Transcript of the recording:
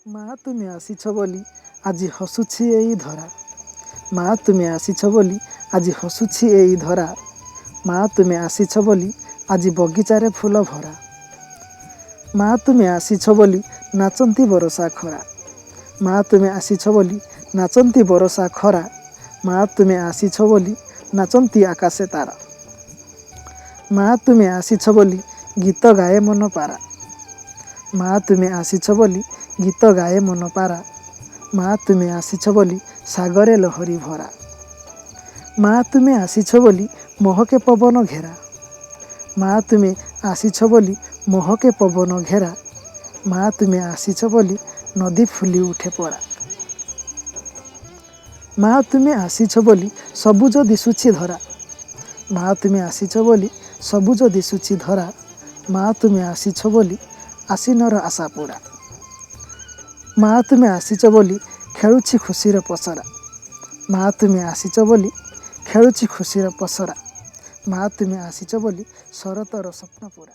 ମା ତୁମେ ଆସିଛ ବୋଲି ଆଜି ହସୁଛି ଏଇ ଧରା। ମା ତୁମେ ଆସିଛ ବୋଲି ଆଜି ହସୁଛି ଏଇ ଧରା। ମା ତୁମେ ଆସିଛ ବୋଲି ଆଜି ବଗିଚାରେ ଫୁଲ ଭରା। ମା ତୁମେ ଆସିଛ ବୋଲି ନାଚନ୍ତି ବରଷା ଖରା। ମା ତୁମେ ଆସିଛ ବୋଲି ନାଚନ୍ତି ବରଷା ଖରା। ମା ତୁମେ ଆସିଛ ବୋଲି ନାଚନ୍ତି ଆକାଶେ ତାରା। ମା ତୁମେ ଆସିଛ ବୋଲି ଗୀତ ଗାଏ ମନ ପାରା। ମା ତୁମେ ଆସିଛ ବୋଲି ଗୀତ ଗାଏ ମନ ପାରା। ମା ତୁମେ ଆସିଛ ବୋଲି ସାଗରେ ଲହରୀ ଭରା। ମା ତୁମେ ଆସିଛ ବୋଲି ମହକେ ପବନ ଘେରା। ମା ତୁମେ ଆସିଛ ବୋଲି ମହକେ ପବନ ଘେରା। ମା ତୁମେ ଆସିଛ ବୋଲି ନଦୀ ଫୁଲି ଉଠେ ପରା। ମା ତୁମେ ଆସିଛ ବୋଲି ସବୁଜ ଦିଶୁଛି ଧରା। ମା ତୁମେ ଆସିଛ ବୋଲି ସବୁଜ ଦିଶୁଛି ଧରା। ମା ତୁମେ ଆସିଛ ବୋଲି ଆଶ୍ଵିନର ଆଶା ପୁରା। ମା ତୁମେ ଆସିଛ ବୋଲି ଖେଳୁଛି ଖୁସିର ପସରା। ମା ତୁମେ ଆସିଛ ବୋଲି ଖେଳୁଛି ଖୁସିର ପସରା। ମା ତୁମେ ଆସିଛ ବୋଲି ଶରତର ସ୍ୱପ୍ନ ପୁରା।